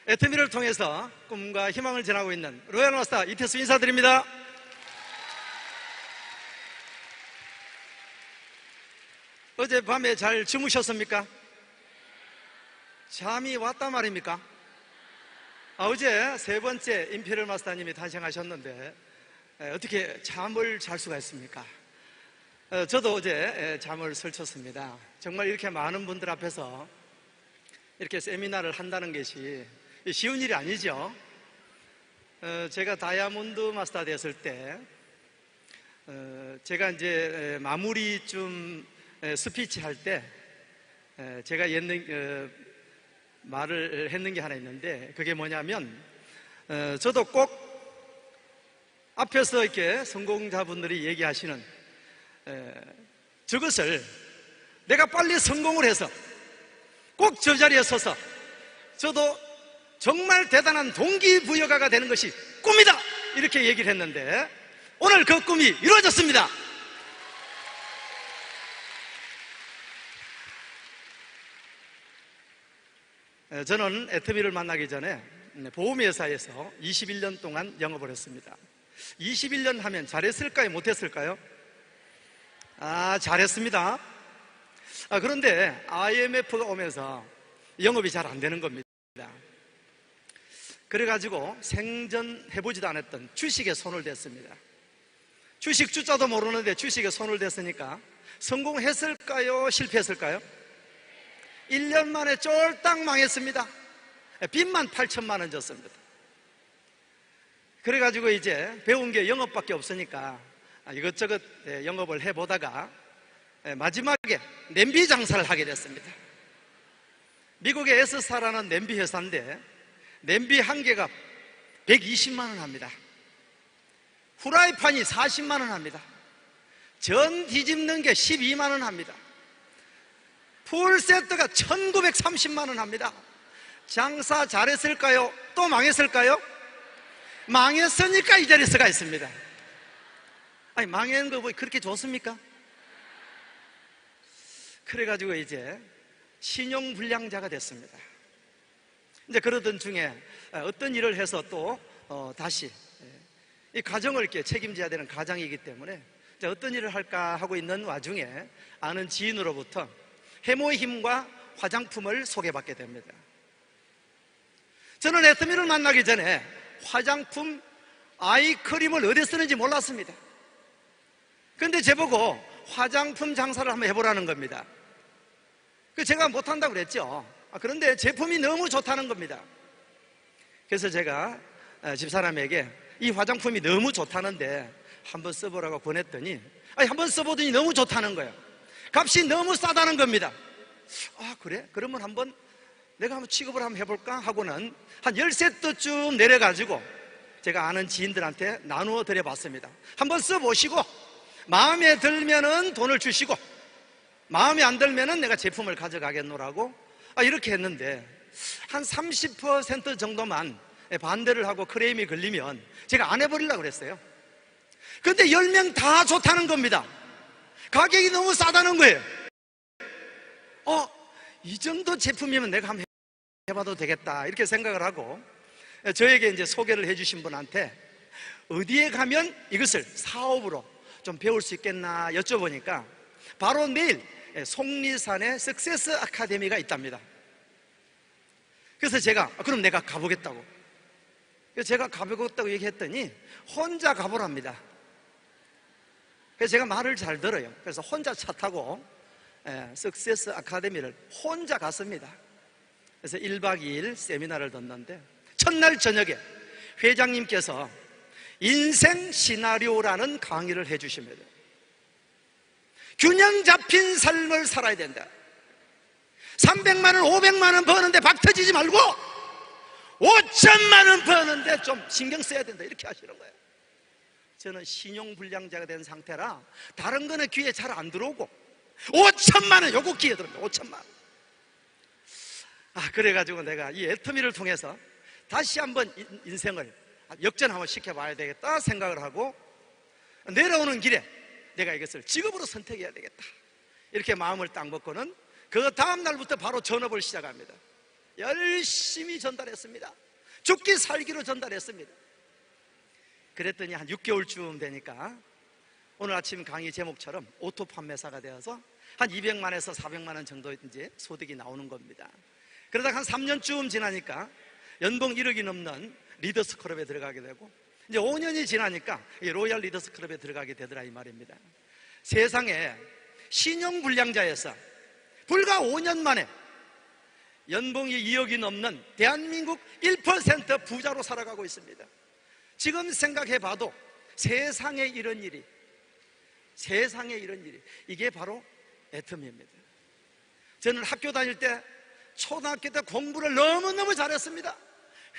애터미를 통해서 꿈과 희망을 전하고 있는 로얄 마스터 이태수 인사드립니다. 어젯밤에 잘 주무셨습니까? 잠이 왔단 말입니까? 어제 세 번째 임페리얼 마스터님이 탄생하셨는데 어떻게 잠을 잘 수가 있습니까? 저도 어제 잠을 설쳤습니다. 정말 이렇게 많은 분들 앞에서 이렇게 세미나를 한다는 것이 쉬운 일이 아니죠. 제가 다이아몬드 마스터 됐을 때 제가 이제 마무리쯤 스피치 할 때 제가 말을 했는 게 하나 있는데, 그게 뭐냐면 저도 꼭 앞에서 이렇게 성공자분들이 얘기하시는 저것을 내가 빨리 성공을 해서 꼭 저 자리에 서서 저도 정말 대단한 동기부여가가 되는 것이 꿈이다, 이렇게 얘기를 했는데 오늘 그 꿈이 이루어졌습니다. 저는 애터미를 만나기 전에 보험회사에서 21년 동안 영업을 했습니다. 21년 하면 잘했을까요? 못했을까요? 잘했습니다. 그런데 IMF가 오면서 영업이 잘 안 되는 겁니다. 그래가지고 생전해보지도 않았던 주식에 손을 댔습니다. 주식 주자도 모르는데 주식에 손을 댔으니까 성공했을까요? 실패했을까요? 1년 만에 쫄딱 망했습니다. 빚만 8천만 원 졌습니다. 그래가지고 이제 배운 게 영업밖에 없으니까 이것저것 영업을 해보다가 마지막에 냄비 장사를 하게 됐습니다. 미국의 S사라는 냄비 회사인데 냄비 한 개가 120만 원 합니다. 후라이팬이 40만 원 합니다. 전 뒤집는 게 12만 원 합니다. 풀세트가 1930만 원 합니다. 장사 잘했을까요? 또 망했을까요? 망했으니까 이 자리에 서가 있습니다. 아니, 망한 거 뭐 그렇게 좋습니까? 그래가지고 이제 신용불량자가 됐습니다. 이제 그러던 중에 어떤 일을 해서 또 다시 이 가정을 이렇게 책임져야 되는 가장이기 때문에 이제 어떤 일을 할까 하고 있는 와중에 아는 지인으로부터 해모의 힘과 화장품을 소개받게 됩니다. 저는 애터미를 만나기 전에 화장품 아이크림을 어디서 쓰는지 몰랐습니다. 그런데 저보고 화장품 장사를 한번 해보라는 겁니다. 제가 못한다고 그랬죠. 그런데 제품이 너무 좋다는 겁니다. 그래서 제가 집사람에게 이 화장품이 너무 좋다는데 한번 써보라고 권했더니 한번 써보더니 너무 좋다는 거예요. 값이 너무 싸다는 겁니다. 그래? 그러면 내가 한번 취급을 한번 해볼까 하고는 한 10세트쯤 내려가지고 제가 아는 지인들한테 나누어 드려봤습니다. 한번 써보시고 마음에 들면은 돈을 주시고 마음에 안 들면은 내가 제품을 가져가겠노라고 이렇게 했는데 한 30% 정도만 반대를 하고 크레임이 걸리면 제가 안 해버리려고 그랬어요. 그런데 10명 다 좋다는 겁니다. 가격이 너무 싸다는 거예요. 이 정도 제품이면 내가 한번 해봐도 되겠다, 이렇게 생각을 하고 저에게 이제 소개를 해주신 분한테 어디에 가면 이것을 사업으로 좀 배울 수 있겠나 여쭤보니까 바로 내일 속리산에 석세스 아카데미가 있답니다. 그래서 제가 그럼 내가 가보겠다고. 그래서 제가 가보겠다고 얘기했더니 혼자 가보랍니다. 그래서 제가 말을 잘 들어요. 그래서 혼자 차 타고 석세스 아카데미를 혼자 갔습니다. 그래서 1박 2일 세미나를 듣는데 첫날 저녁에 회장님께서 인생 시나리오라는 강의를 해주십니다. 균형 잡힌 삶을 살아야 된다. 300만 원, 500만 원 버는데 박 터지지 말고 5천만 원 버는데 좀 신경 써야 된다, 이렇게 하시는 거예요. 저는 신용불량자가 된 상태라 다른 거는 귀에 잘 안 들어오고 5천만 원 요거 귀에 들어옵니다. 5천만 원. 그래가지고 내가 이 애터미를 통해서 다시 한번 인생을 역전 한번 시켜봐야 되겠다 생각을 하고 내려오는 길에 내가 이것을 직업으로 선택해야 되겠다, 이렇게 마음을 딱 먹고는 그 다음 날부터 바로 전업을 시작합니다. 열심히 전달했습니다. 죽기 살기로 전달했습니다. 그랬더니 한 6개월쯤 되니까 오늘 아침 강의 제목처럼 오토 판매사가 되어서 한 200만에서 400만 원 정도 이제 소득이 나오는 겁니다. 그러다가 한 3년쯤 지나니까 연봉 1억이 넘는 리더스 클럽에 들어가게 되고, 이제 5년이 지나니까 로얄 리더스 클럽에 들어가게 되더라 이 말입니다. 세상에 신용불량자에서 불과 5년 만에 연봉이 2억이 넘는 대한민국 1% 부자로 살아가고 있습니다. 지금 생각해 봐도 세상에 이런 일이 이게 바로 애터미입니다. 저는 학교 다닐 때 초등학교 때 공부를 너무너무 잘했습니다.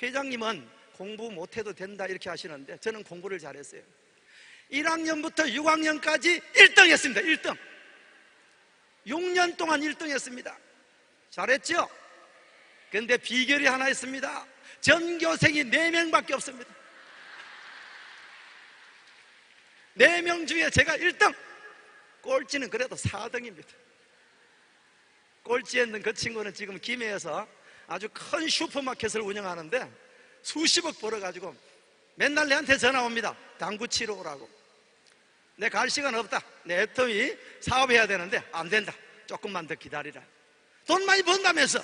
회장님은 공부 못해도 된다 이렇게 하시는데 저는 공부를 잘했어요. 1학년부터 6학년까지 1등 했습니다. 1등. 6년 동안 1등 했습니다. 잘했죠? 근데 비결이 하나 있습니다. 전교생이 4명밖에 없습니다. 4명 중에 제가 1등. 꼴찌는 그래도 4등입니다. 꼴찌했는 그 친구는 지금 김해에서 아주 큰 슈퍼마켓을 운영하는데 수십억 벌어가지고 맨날 내한테 전화 옵니다. 당구 치러 오라고. 내 갈 시간 없다. 내 애터미 사업해야 되는데 안 된다. 조금만 더 기다리라. 돈 많이 번다면서.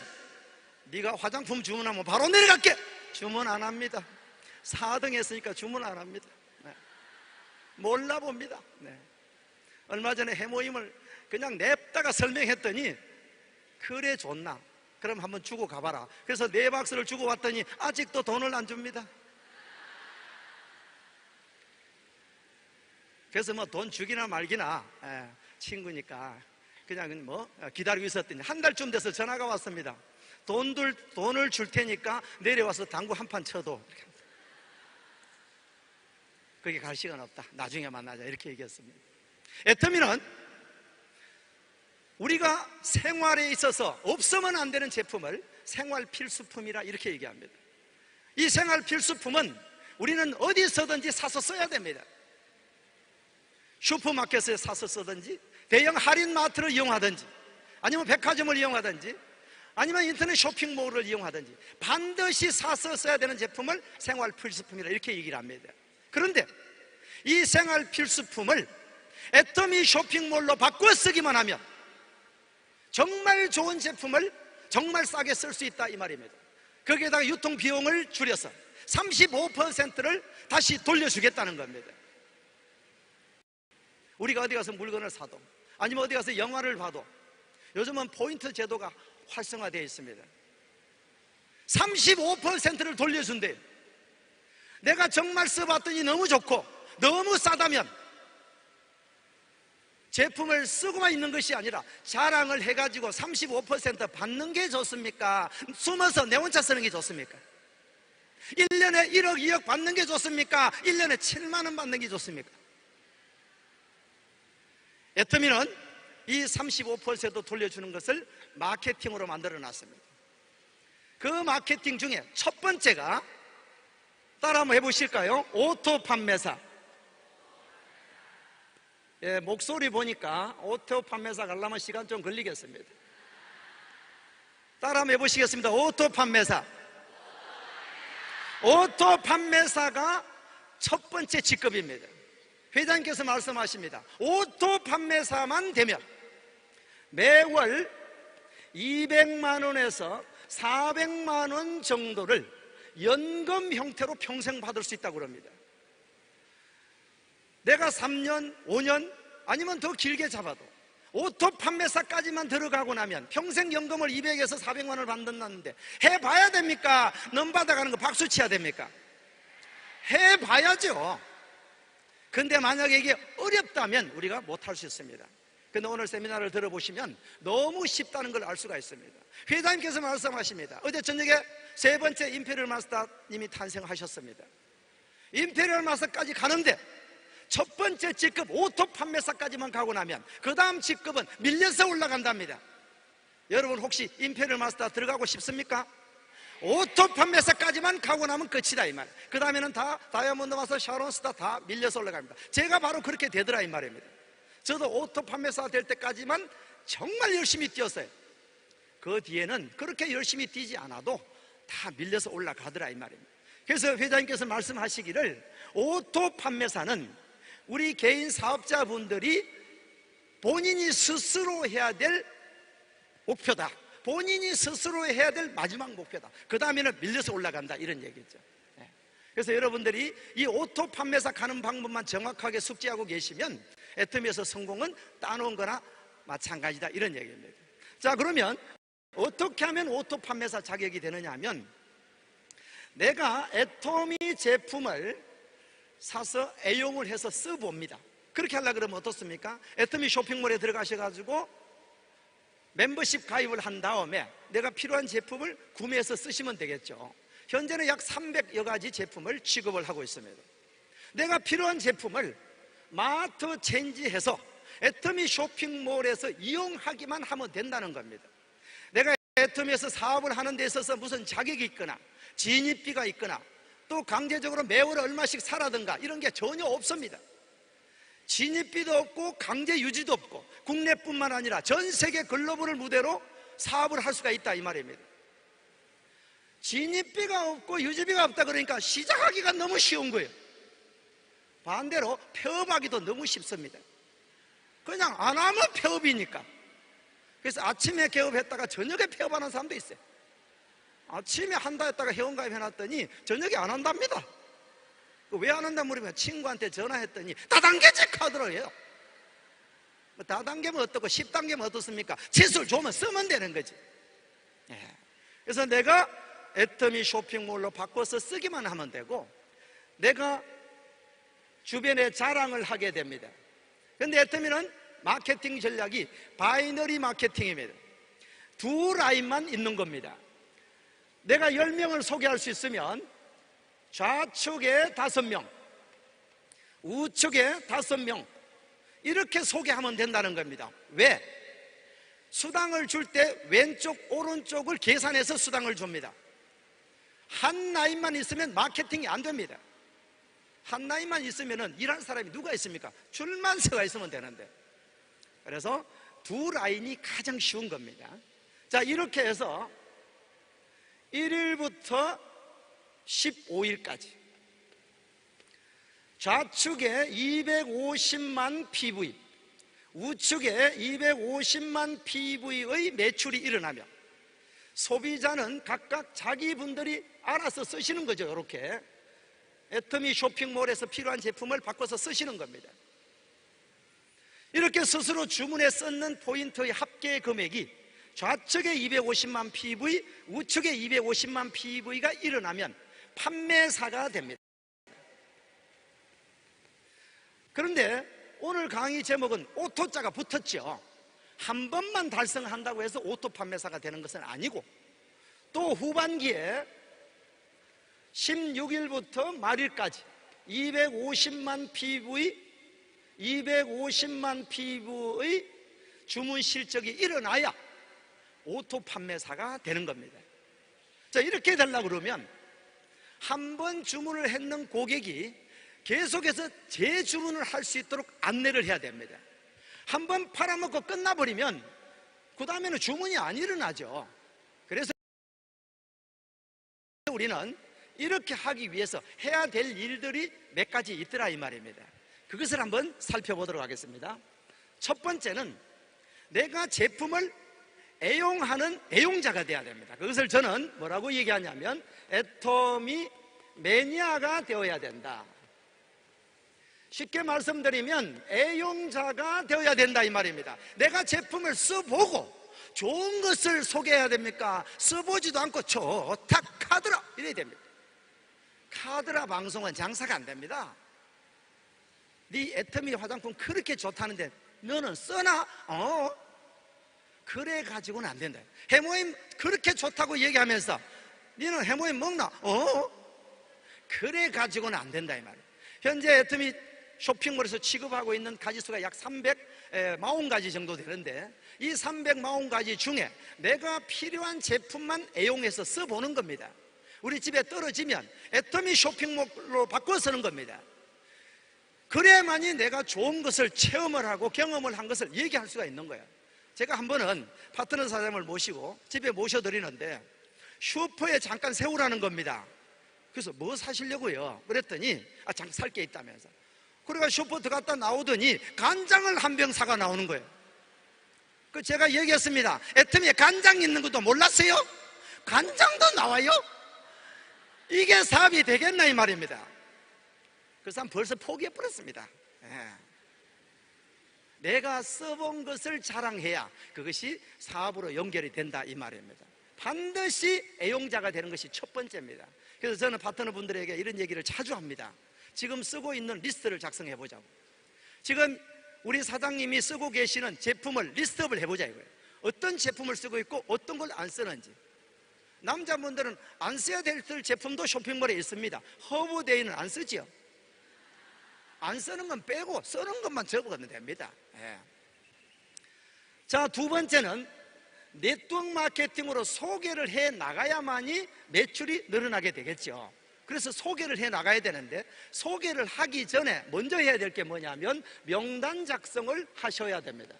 네가 화장품 주문하면 바로 내려갈게. 주문 안 합니다. 4등 했으니까 주문 안 합니다. 네. 몰라봅니다. 네. 얼마 전에 해모임을 그냥 냅다가 설명했더니 그래 좋나? 그럼 한번 주고 가봐라. 그래서 4박스를 주고 왔더니 아직도 돈을 안 줍니다. 그래서 뭐 돈 주기나 말기나 친구니까 그냥 뭐 기다리고 있었더니 한 달쯤 돼서 전화가 왔습니다. 돈을 줄 테니까 내려와서 당구 한 판 쳐도. 그게 갈 시간 없다. 나중에 만나자. 이렇게 얘기했습니다. 애터미는 우리가 생활에 있어서 없으면 안 되는 제품을 생활 필수품이라 이렇게 얘기합니다. 이 생활 필수품은 우리는 어디서든지 사서 써야 됩니다. 슈퍼마켓에 사서 쓰든지, 대형 할인마트를 이용하든지, 아니면 백화점을 이용하든지, 아니면 인터넷 쇼핑몰을 이용하든지 반드시 사서 써야 되는 제품을 생활 필수품이라 이렇게 얘기를 합니다. 그런데 이 생활 필수품을 애터미 쇼핑몰로 바꿔 쓰기만 하면 정말 좋은 제품을 정말 싸게 쓸 수 있다 이 말입니다. 거기에다가 유통 비용을 줄여서 35%를 다시 돌려주겠다는 겁니다. 우리가 어디 가서 물건을 사도, 아니면 어디 가서 영화를 봐도 요즘은 포인트 제도가 활성화되어 있습니다. 35%를 돌려준대요. 내가 정말 써봤더니 너무 좋고 너무 싸다면 제품을 쓰고만 있는 것이 아니라 자랑을 해가지고 35% 받는 게 좋습니까? 숨어서 내 혼자 쓰는 게 좋습니까? 1년에 1억, 2억 받는 게 좋습니까? 1년에 7만 원 받는 게 좋습니까? 애터미는 이 35% 돌려주는 것을 마케팅으로 만들어 놨습니다. 그 마케팅 중에 첫 번째가, 따라 한번 해보실까요? 오토 판매사. 예, 목소리 보니까 오토 판매사 가려면 시간 좀 걸리겠습니다. 따라 한번 해보시겠습니다. 오토 판매사. 오토 판매사가 첫 번째 직급입니다. 회장님께서 말씀하십니다. 오토 판매사만 되면 매월 200만 원에서 400만 원 정도를 연금 형태로 평생 받을 수 있다고 합니다. 내가 3년, 5년 아니면 더 길게 잡아도 오토 판매사까지만 들어가고 나면 평생 연금을 200에서 400만 원을 받는다는데 해봐야 됩니까? 넘 받아가는 거 박수 쳐야 됩니까? 해봐야죠. 근데 만약에 이게 어렵다면 우리가 못할 수 있습니다. 근데 오늘 세미나를 들어보시면 너무 쉽다는 걸 알 수가 있습니다. 회장님께서 말씀하십니다. 어제 저녁에 세 번째 임페리얼 마스터님이 탄생하셨습니다. 임페리얼 마스터까지 가는데 첫 번째 직급 오토 판매사까지만 가고 나면 그 다음 직급은 밀려서 올라간답니다. 여러분 혹시 임페리얼 마스터 들어가고 싶습니까? 오토 판매사까지만 가고 나면 끝이다 이 말. 그 다음에는 다 다이아몬드 마스터, 샤론 스타 다 밀려서 올라갑니다. 제가 바로 그렇게 되더라 이 말입니다. 저도 오토 판매사 될 때까지만 정말 열심히 뛰었어요. 그 뒤에는 그렇게 열심히 뛰지 않아도 다 밀려서 올라가더라 이 말입니다. 그래서 회장님께서 말씀하시기를 오토 판매사는 우리 개인 사업자분들이 본인이 스스로 해야 될 목표다. 본인이 스스로 해야 될 마지막 목표다. 그 다음에는 밀려서 올라간다 이런 얘기죠. 그래서 여러분들이 이 오토 판매사 가는 방법만 정확하게 숙지하고 계시면 애터미에서 성공은 따놓은 거나 마찬가지다 이런 얘기입니다. 자, 그러면 어떻게 하면 오토 판매사 자격이 되느냐 하면 내가 애터미 제품을 사서 애용을 해서 써봅니다. 그렇게 하려고 그러면 어떻습니까? 애터미 쇼핑몰에 들어가셔가지고 멤버십 가입을 한 다음에 내가 필요한 제품을 구매해서 쓰시면 되겠죠. 현재는 약 300여 가지 제품을 취급을 하고 있습니다. 내가 필요한 제품을 마트 체인지해서 애터미 쇼핑몰에서 이용하기만 하면 된다는 겁니다. 내가 애터미에서 사업을 하는 데 있어서 무슨 자격이 있거나 진입비가 있거나 또 강제적으로 매월 얼마씩 사라든가 이런 게 전혀 없습니다. 진입비도 없고 강제 유지도 없고 국내뿐만 아니라 전 세계 글로벌을 무대로 사업을 할 수가 있다 이 말입니다. 진입비가 없고 유지비가 없다 그러니까 시작하기가 너무 쉬운 거예요. 반대로 폐업하기도 너무 쉽습니다. 그냥 안 하면 폐업이니까. 그래서 아침에 개업했다가 저녁에 폐업하는 사람도 있어요. 아침에 한다 했다가 회원가입 해놨더니 저녁에 안 한답니다. 왜 안 한다 물으면 친구한테 전화했더니 다단계제 카드로 해요. 다단계면 어떻고 10단계면 어떻습니까? 지수를 주면 쓰면 되는 거지. 그래서 내가 애터미 쇼핑몰로 바꿔서 쓰기만 하면 되고 내가 주변에 자랑을 하게 됩니다. 그런데 애터미는 마케팅 전략이 바이너리 마케팅입니다. 두 라인만 있는 겁니다. 내가 10명을 소개할 수 있으면 좌측에 5명, 우측에 5명 이렇게 소개하면 된다는 겁니다. 왜? 수당을 줄 때 왼쪽 오른쪽을 계산해서 수당을 줍니다. 한 라인만 있으면 마케팅이 안 됩니다. 한 라인만 있으면 일할 사람이 누가 있습니까? 줄만 서가 있으면 되는데. 그래서 두 라인이 가장 쉬운 겁니다. 자, 이렇게 해서 1일부터 15일까지 좌측에 250만 PV, 우측에 250만 PV의 매출이 일어나며 소비자는 각각 자기분들이 알아서 쓰시는 거죠. 이렇게 애터미 쇼핑몰에서 필요한 제품을 바꿔서 쓰시는 겁니다. 이렇게 스스로 주문에 썼는 포인트의 합계 금액이 좌측에 250만 PV, 우측에 250만 PV가 일어나면 판매사가 됩니다. 그런데 오늘 강의 제목은 오토자가 붙었죠. 한 번만 달성한다고 해서 오토 판매사가 되는 것은 아니고 또 후반기에 16일부터 말일까지 250만 PV의 주문 실적이 일어나야 오토 판매사가 되는 겁니다. 자, 이렇게 되려고 그러면 한 번 주문을 했는 고객이 계속해서 재주문을 할 수 있도록 안내를 해야 됩니다. 한 번 팔아먹고 끝나버리면 그 다음에는 주문이 안 일어나죠. 그래서 우리는 이렇게 하기 위해서 해야 될 일들이 몇 가지 있더라 이 말입니다. 그것을 한번 살펴보도록 하겠습니다. 첫 번째는 내가 제품을 애용하는 애용자가 돼야 됩니다. 그것을 저는 뭐라고 얘기하냐면 애터미 매니아가 되어야 된다. 쉽게 말씀드리면 애용자가 되어야 된다 이 말입니다. 내가 제품을 써보고 좋은 것을 소개해야 됩니까? 써보지도 않고 좋다 카드라 이래야 됩니다. 카드라 방송은 장사가 안 됩니다. 네 애터미 화장품 그렇게 좋다는데 너는 써나? 그래 가지고는 안 된다. 해모임 그렇게 좋다고 얘기하면서 너는 해모임 먹나? 그래 가지고는 안 된다 이 말이에요. 현재 애터미 쇼핑몰에서 취급하고 있는 가지수가 약 340가지 정도 되는데 이 340가지 중에 내가 필요한 제품만 애용해서 써보는 겁니다. 우리 집에 떨어지면 애터미 쇼핑몰로 바꿔 쓰는 겁니다. 그래야만이 내가 좋은 것을 체험을 하고 경험을 한 것을 얘기할 수가 있는 거예요. 제가 한 번은 파트너 사장님을 모시고 집에 모셔드리는데 슈퍼에 잠깐 세우라는 겁니다. 그래서 뭐 사시려고요? 그랬더니 잠깐 살 게 있다면서. 그래가 슈퍼 들어갔다 나오더니 간장을 한 병 사가 나오는 거예요. 그 제가 얘기했습니다. 애터미에 간장 있는 것도 몰랐어요? 간장도 나와요? 이게 사업이 되겠나 이 말입니다. 그래서 난 벌써 포기해버렸습니다. 내가 써본 것을 자랑해야 그것이 사업으로 연결이 된다 이 말입니다. 반드시 애용자가 되는 것이 첫 번째입니다. 그래서 저는 파트너분들에게 이런 얘기를 자주 합니다. 지금 쓰고 있는 리스트를 작성해 보자고. 지금 우리 사장님이 쓰고 계시는 제품을 리스트업을 해보자 이거예요. 어떤 제품을 쓰고 있고 어떤 걸 안 쓰는지. 남자분들은 안 써야 될 제품도 쇼핑몰에 있습니다. 허브데이는 안 쓰지요. 안 쓰는 건 빼고 쓰는 것만 적어가면 됩니다. 자, 두 번째는 네트워크 마케팅으로 소개를 해 나가야만이 매출이 늘어나게 되겠죠. 그래서 소개를 해 나가야 되는데 소개를 하기 전에 먼저 해야 될 게 뭐냐면 명단 작성을 하셔야 됩니다.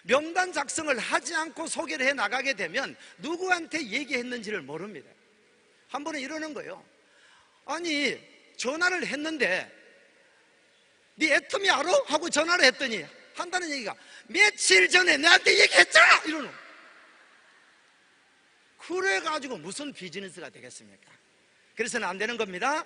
명단 작성을 하지 않고 소개를 해 나가게 되면 누구한테 얘기했는지를 모릅니다. 한 번은 이러는 거예요. 아니 전화를 했는데 네 애터미 알아? 하고 전화를 했더니 한다는 얘기가 며칠 전에 내한테 얘기했잖아! 이러는 거예요. 그래가지고 무슨 비즈니스가 되겠습니까? 그래서는 안 되는 겁니다.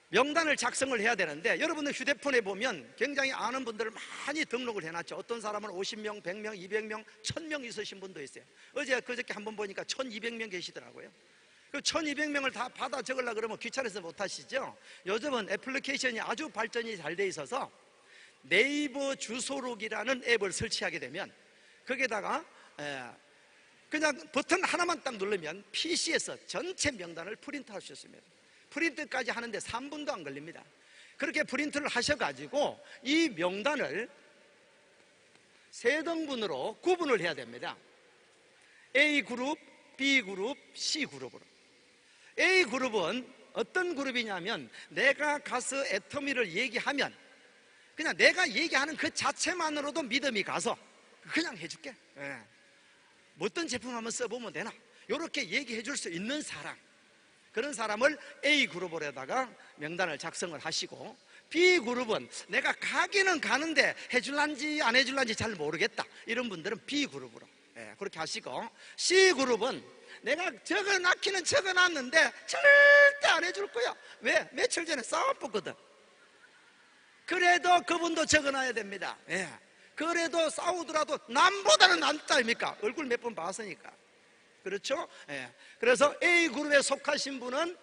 명단을 작성을 해야 되는데 여러분들 휴대폰에 보면 굉장히 아는 분들을 많이 등록을 해놨죠. 어떤 사람은 50명, 100명, 200명, 1000명 있으신 분도 있어요. 그저께 한번 보니까 1200명 계시더라고요. 그 1200명을 다 받아 적으려고 그러면 귀찮아서 못 하시죠. 요즘은 애플리케이션이 아주 발전이 잘 돼 있어서 네이버 주소록이라는 앱을 설치하게 되면 거기에다가 그냥 버튼 하나만 딱 누르면 PC에서 전체 명단을 프린트할 수 있습니다. 프린트까지 하는데 3분도 안 걸립니다. 그렇게 프린트를 하셔가지고 이 명단을 세 등분으로 구분을 해야 됩니다. A그룹, B그룹, C그룹으로. A그룹은 어떤 그룹이냐면 내가 가서 애터미를 얘기하면 그냥 내가 얘기하는 그 자체만으로도 믿음이 가서 그냥 해줄게. 어떤 제품 한번 써보면 되나? 이렇게 얘기해 줄 수 있는 사람, 그런 사람을 A그룹으로다가 명단을 작성을 하시고, B그룹은 내가 가기는 가는데 해줄란지 안 해줄란지 잘 모르겠다, 이런 분들은 B그룹으로 그렇게 하시고, C그룹은 내가 적어놨기는 적어놨는데 절대 안 해줄 거야. 왜? 며칠 전에 싸워봤거든. 그래도 그분도 적어놔야 됩니다. 그래도 싸우더라도 남보다는 낫다 아닙니까? 얼굴 몇 번 봤으니까. 그렇죠? 그래서 A그룹에 속하신 분은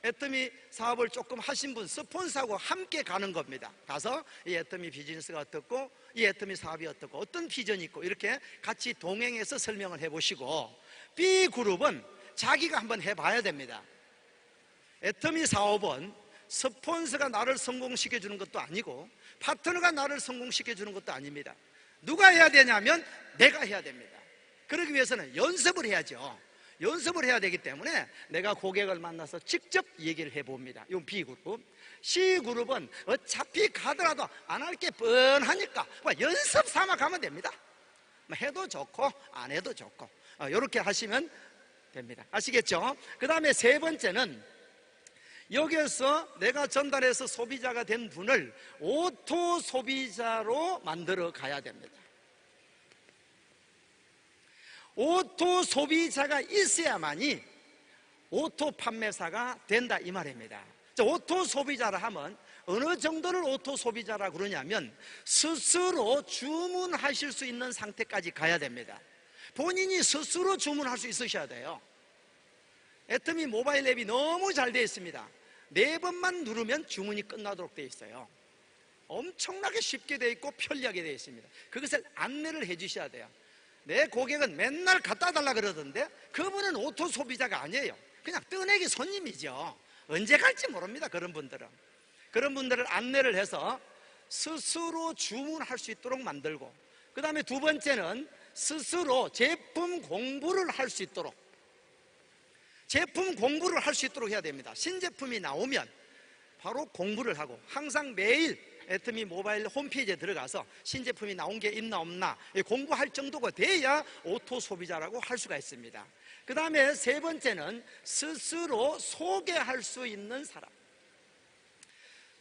애터미 사업을 조금 하신 분, 스폰서하고 함께 가는 겁니다. 가서 이 애터미 비즈니스가 어떻고 이 애터미 사업이 어떻고 어떤 비전이 있고 이렇게 같이 동행해서 설명을 해보시고, B그룹은 자기가 한번 해봐야 됩니다. 애터미 사업은 스폰서가 나를 성공시켜주는 것도 아니고 파트너가 나를 성공시켜주는 것도 아닙니다. 누가 해야 되냐면 내가 해야 됩니다. 그러기 위해서는 연습을 해야죠. 연습을 해야 되기 때문에 내가 고객을 만나서 직접 얘기를 해봅니다. 이건 B그룹. C그룹은 어차피 가더라도 안 할 게 뻔하니까 연습 삼아 가면 됩니다. 해도 좋고 안 해도 좋고 이렇게 하시면 됩니다. 아시겠죠? 그 다음에 세 번째는 여기에서 내가 전달해서 소비자가 된 분을 오토 소비자로 만들어 가야 됩니다. 오토 소비자가 있어야만이 오토 판매사가 된다 이 말입니다. 오토 소비자라 하면 어느 정도를 오토 소비자라 그러냐면 스스로 주문하실 수 있는 상태까지 가야 됩니다. 본인이 스스로 주문할 수 있으셔야 돼요. 애터미 모바일 앱이 너무 잘 되어 있습니다. 4번만 누르면 주문이 끝나도록 되어 있어요. 엄청나게 쉽게 되어 있고 편리하게 되어 있습니다. 그것을 안내를 해 주셔야 돼요. 내 고객은 맨날 갖다 달라 그러던데 그분은 오토 소비자가 아니에요. 그냥 떠내기 손님이죠. 언제 갈지 모릅니다. 그런 분들을 안내를 해서 스스로 주문할 수 있도록 만들고, 그 다음에 두 번째는 스스로 제품 공부를 할 수 있도록 해야 됩니다. 신제품이 나오면 바로 공부를 하고 항상 매일 애터미 모바일 홈페이지에 들어가서 신제품이 나온 게 있나 없나 공부할 정도가 돼야 오토 소비자라고 할 수가 있습니다. 그 다음에 세 번째는 스스로 소개할 수 있는 사람.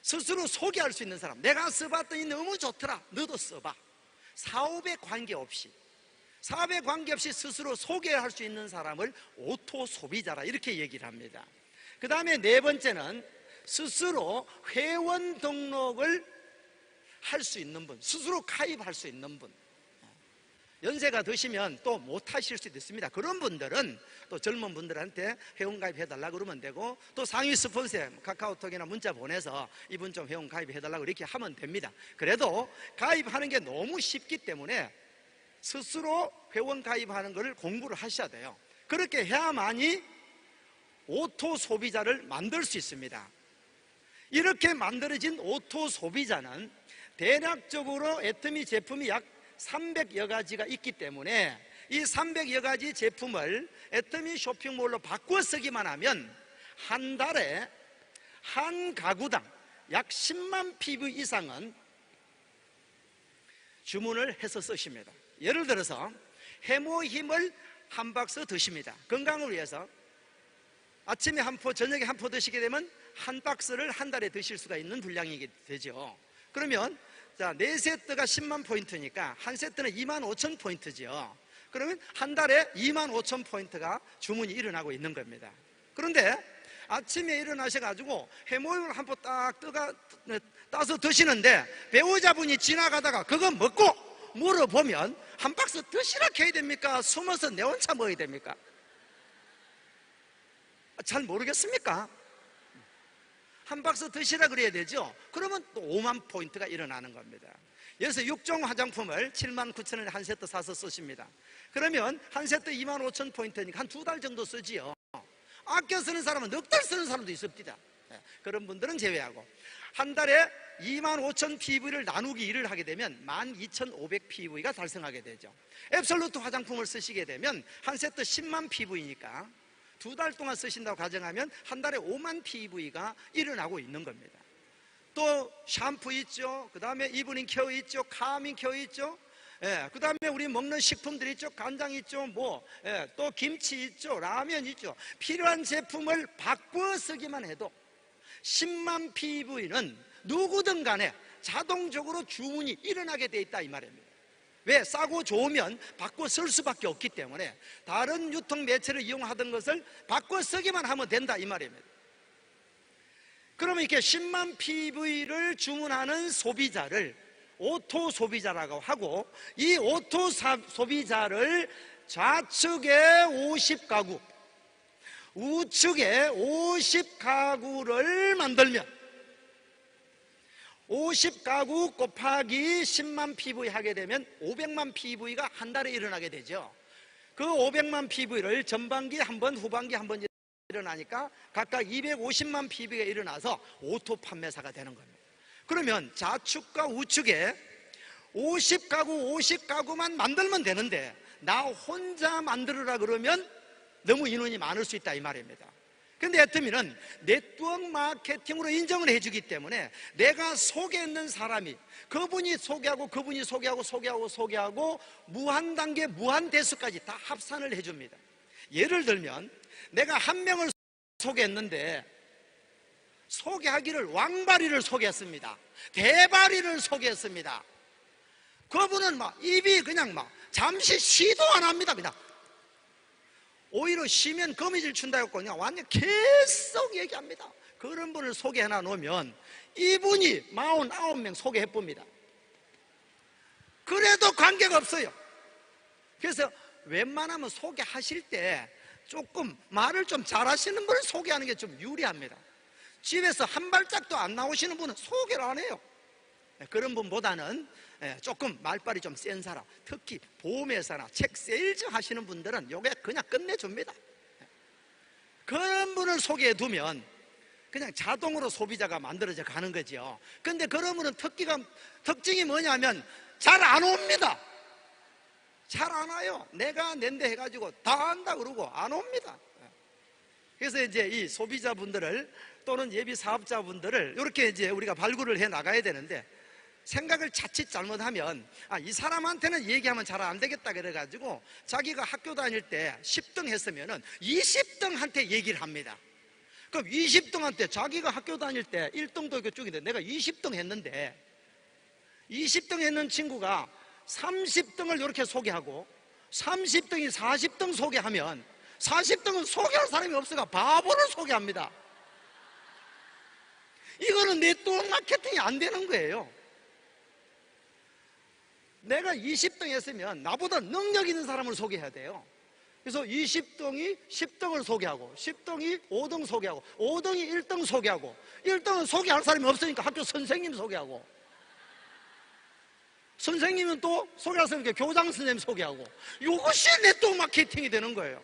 스스로 소개할 수 있는 사람. 내가 써봤더니 너무 좋더라, 너도 써봐. 사업에 관계없이 스스로 소개할 수 있는 사람을 오토 소비자라 이렇게 얘기를 합니다. 그 다음에 네 번째는 스스로 회원 등록을 할 수 있는 분, 스스로 가입할 수 있는 분. 연세가 드시면 또 못하실 수도 있습니다. 그런 분들은 또 젊은 분들한테 회원 가입해달라고 그러면 되고, 또 상위 스폰서에 카카오톡이나 문자 보내서 이분 좀 회원 가입해달라고 이렇게 하면 됩니다. 그래도 가입하는 게 너무 쉽기 때문에 스스로 회원 가입하는 것을 공부를 하셔야 돼요. 그렇게 해야만이 오토 소비자를 만들 수 있습니다. 이렇게 만들어진 오토 소비자는 대략적으로 애터미 제품이 약 300여 가지가 있기 때문에 이 300여 가지 제품을 애터미 쇼핑몰로 바꿔 쓰기만 하면 한 달에 한 가구당 약 10만 PV 이상은 주문을 해서 쓰십니다. 예를 들어서 해모힘을 한 박스 드십니다. 건강을 위해서 아침에 한 포, 저녁에 한 포 드시게 되면 한 박스를 한 달에 드실 수가 있는 분량이 되죠. 그러면 자, 4세트가 10만 포인트니까 한 세트는 2만 5천 포인트죠. 그러면 한 달에 2만 5천 포인트가 주문이 일어나고 있는 겁니다. 그런데 아침에 일어나셔가지고 해모임을 한 포 딱 따서 드시는데 배우자분이 지나가다가 그거 먹고 물어보면 한 박스 드시라 해야 됩니까? 숨어서 내 혼자 먹어야 됩니까? 잘 모르겠습니까? 한 박스 드시라 그래야 되죠. 그러면 또 5만 포인트가 일어나는 겁니다. 그래서 6종 화장품을 7만 9천 원에 한 세트 사서 쓰십니다. 그러면 한 세트 2만 5천 포인트니까 한 2달 정도 쓰지요. 아껴 쓰는 사람은 넉 달 쓰는 사람도 있습니다. 그런 분들은 제외하고 한 달에 2만 5천 PV를 나누기 1을 하게 되면 12,500 PV가 달성하게 되죠. 앱솔루트 화장품을 쓰시게 되면 한 세트 10만 PV니까 2달 동안 쓰신다고 가정하면 한 달에 5만 PV가 일어나고 있는 겁니다. 또 샴푸 있죠. 그 다음에 이브닝 케어 있죠. 카밍 케어 있죠. 그 다음에 우리 먹는 식품들 있죠. 간장 있죠. 또 김치 있죠. 라면 있죠. 필요한 제품을 바꿔 쓰기만 해도 10만 PV는 누구든 간에 자동적으로 주문이 일어나게 돼 있다 이 말입니다. 왜? 싸고 좋으면 바꿔 쓸 수밖에 없기 때문에 다른 유통 매체를 이용하던 것을 바꿔 쓰기만 하면 된다 이 말입니다. 그러면 이렇게 10만 PV를 주문하는 소비자를 오토 소비자라고 하고, 이 오토 소비자를 좌측에 50가구, 우측에 50가구를 만들면 50가구 곱하기 10만 PV 하게 되면 500만 PV가 한 달에 일어나게 되죠. 그 500만 PV를 전반기 한 번, 후반기 한 번 일어나니까 각각 250만 PV가 일어나서 오토 판매사가 되는 겁니다. 그러면 좌측과 우측에 50가구, 50가구만 만들면 되는데 나 혼자 만들으라 그러면 너무 인원이 많을 수 있다 이 말입니다. 근데 애터미는 네트워크 마케팅으로 인정을 해주기 때문에 내가 소개했는 사람이 그분이 소개하고 그분이 소개하고 무한 단계 무한 대수까지 다 합산을 해줍니다. 예를 들면 내가 한 명을 소개했는데 소개하기를 왕바리를 소개했습니다. 대바리를 소개했습니다. 그분은 입이 그냥 잠시 시도 안 합니다. 그냥 오히려 쉬면 거미줄 춘다고 그냥 완전 계속 얘기합니다. 그런 분을 소개해놔 놓으면 이분이 49명 소개해봅니다. 그래도 관계가 없어요. 그래서 웬만하면 소개하실 때 조금 말을 좀 잘하시는 분을 소개하는 게 좀 유리합니다. 집에서 한 발짝도 안 나오시는 분은 소개를 안 해요. 그런 분보다는 조금 말빨이 좀 센 사람, 특히 보험회사나 책 세일즈 하시는 분들은 요게 그냥 끝내줍니다. 그런 분을 소개해 두면 그냥 자동으로 소비자가 만들어져 가는 거죠. 근데 그런 분은 특징이 뭐냐면 잘 안 옵니다. 잘 안 와요. 내가 낸데 해가지고 다 한다 그러고 안 옵니다. 그래서 이제 이 소비자분들을 또는 예비 사업자분들을 이렇게 이제 우리가 발굴을 해 나가야 되는데, 생각을 자칫 잘못하면 이 사람한테는 얘기하면 잘 안 되겠다 그래가지고 자기가 학교 다닐 때 10등 했으면은 20등한테 얘기를 합니다. 그럼 20등한테 자기가 학교 다닐 때 1등도 이거 쭉인데 내가 20등 했는데, 20등 했는 친구가 30등을 이렇게 소개하고 30등이 40등 소개하면 40등은 소개할 사람이 없어가 바보를 소개합니다. 이거는 네트워크 마케팅이 안 되는 거예요. 내가 20등 했으면 나보다 능력 있는 사람을 소개해야 돼요. 그래서 20등이 10등을 소개하고 10등이 5등 소개하고 5등이 1등 소개하고 1등은 소개할 사람이 없으니까 학교 선생님 소개하고, 선생님은 또 소개할 사람이 교장 선생님 소개하고, 이것이 네트워크 마케팅이 되는 거예요.